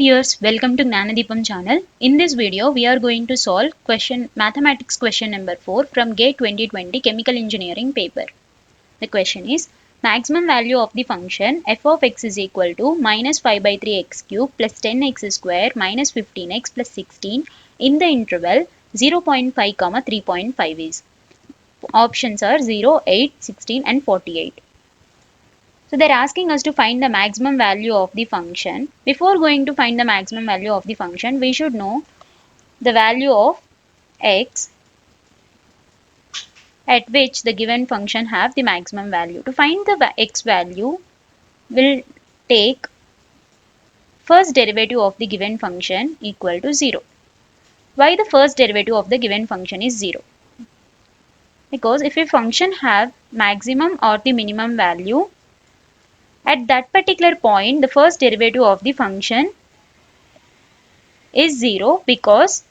viewers, welcome to Gnanadipam channel. In this video, we are going to solve mathematics question number 4 from GATE 2020 Chemical Engineering paper. The question is, maximum value of the function f of x is equal to minus 5 by 3 x cube plus 10x square minus 15x plus 16 in the interval 0.5, 3.5 is. Options are 0, 8, 16 and 48. So they're asking us to find the maximum value of the function. Before going to find the maximum value of the function, we should know the value of x at which the given function have the maximum value. To find the x value, we'll take first derivative of the given function equal to 0. Why the first derivative of the given function is 0? Because if a function have maximum or the minimum value, at that particular point, the first derivative of the function is 0 because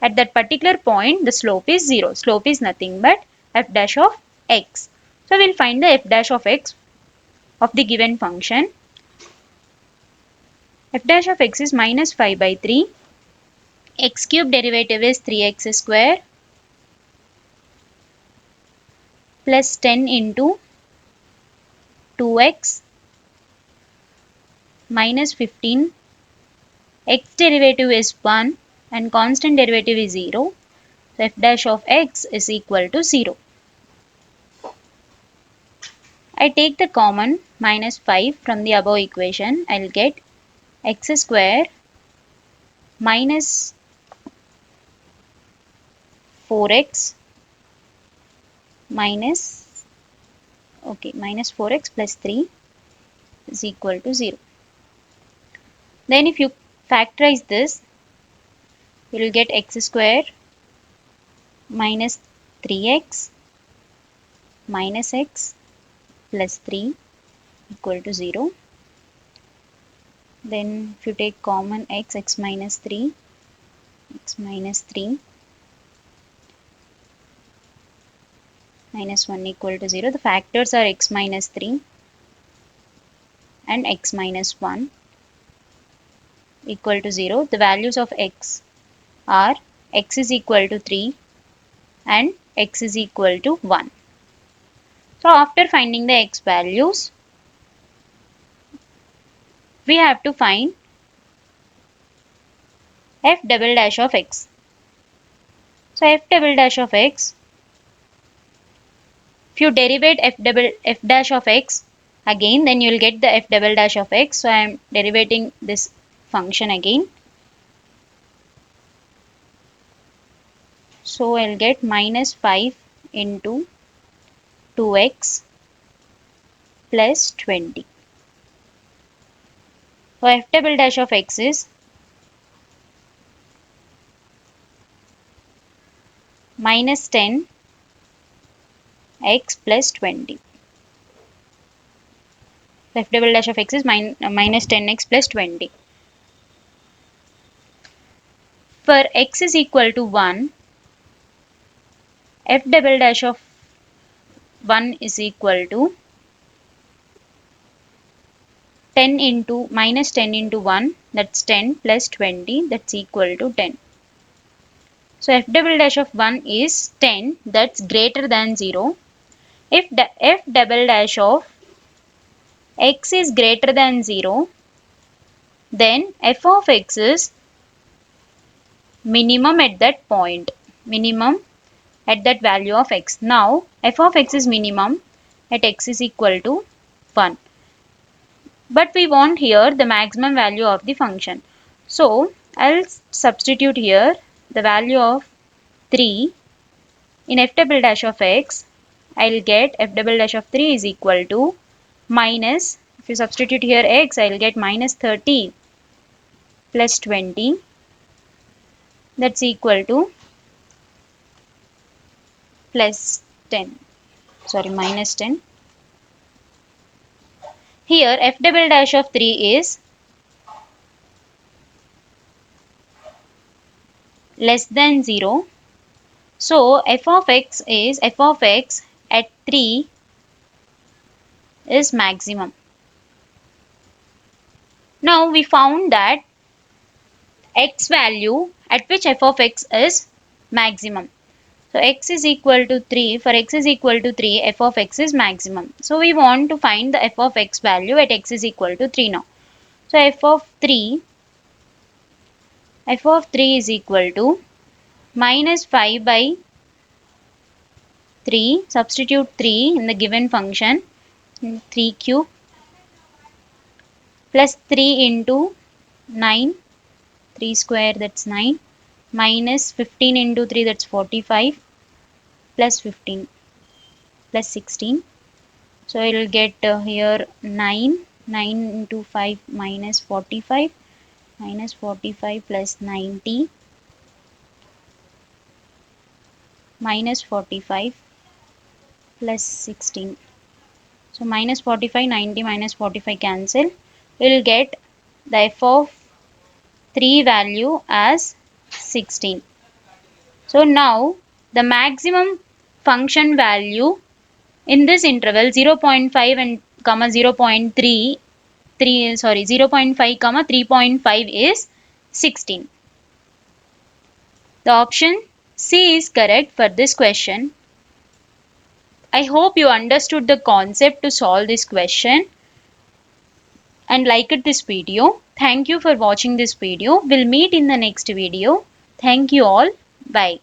at that particular point the slope is 0. Slope is nothing but f dash of x. So we'll find the f dash of x of the given function. F dash of x is minus 5 by 3. X cube derivative is 3x square plus 10 into 2x minus 15. X derivative is 1 and constant derivative is 0. So f dash of x is equal to 0. I take the common minus 5 from the above equation. I will get x square minus 4x minus 4x plus 3 is equal to 0. Then if you factorize this, you will get x square minus 3x minus x plus 3 equal to 0. Then if you take common x minus 3, minus 1 equal to 0. The factors are x minus 3 and x minus 1 equal to 0. The values of x are x is equal to 3 and x is equal to 1. So after finding the x values, we have to find f double dash of x. So f double dash of x, if you derivate f dash of x again, then you will get the f double dash of x. So I am derivating this function again. So I will get minus 5 into 2x plus 20. So f double dash of x is minus 10 x plus 20. So f double dash of x is minus 10x plus 20. For x is equal to 1, f double dash of 1 is equal to 10 into minus 10 into 1, that's 10 plus 20, that's equal to 10. So f double dash of 1 is 10, that's greater than 0. If f double dash of x is greater than 0, then f of x is minimum at that point, minimum at that value of x. Now f of x is minimum at x is equal to 1. But we want here the maximum value of the function. So I'll substitute here the value of 3 in f double dash of x. I'll get f double dash of 3 is equal to minus, if you substitute here x, I'll get minus 30 plus 20, that's equal to minus 10. Here f double dash of 3 is less than 0. So f of x at 3 is maximum. Now we found that x value at which f of x is maximum. So x is equal to 3. For x is equal to 3, f of x is maximum. So we want to find the f of x value at x is equal to 3 now. So f of 3 is equal to minus 5 by 3. Substitute 3 in the given function. 3 cube plus 3 into 9. 3 square, that's 9. Minus 15 into 3, that's 45. Plus 15 plus 16. So it will get here 9. 9 into 5 minus 45. Minus 45 plus 90. Minus 45 plus 16. So minus 45, 90 minus 45 cancel. We will get the f of 3 value as 16. So now the maximum function value in this interval 0.5 and comma 0.3 0.5 comma 3.5 is 16. The option C is correct for this question. I hope you understood the concept to solve this question and liked this video. Thank you for watching this video. We'll meet in the next video. Thank you all. Bye.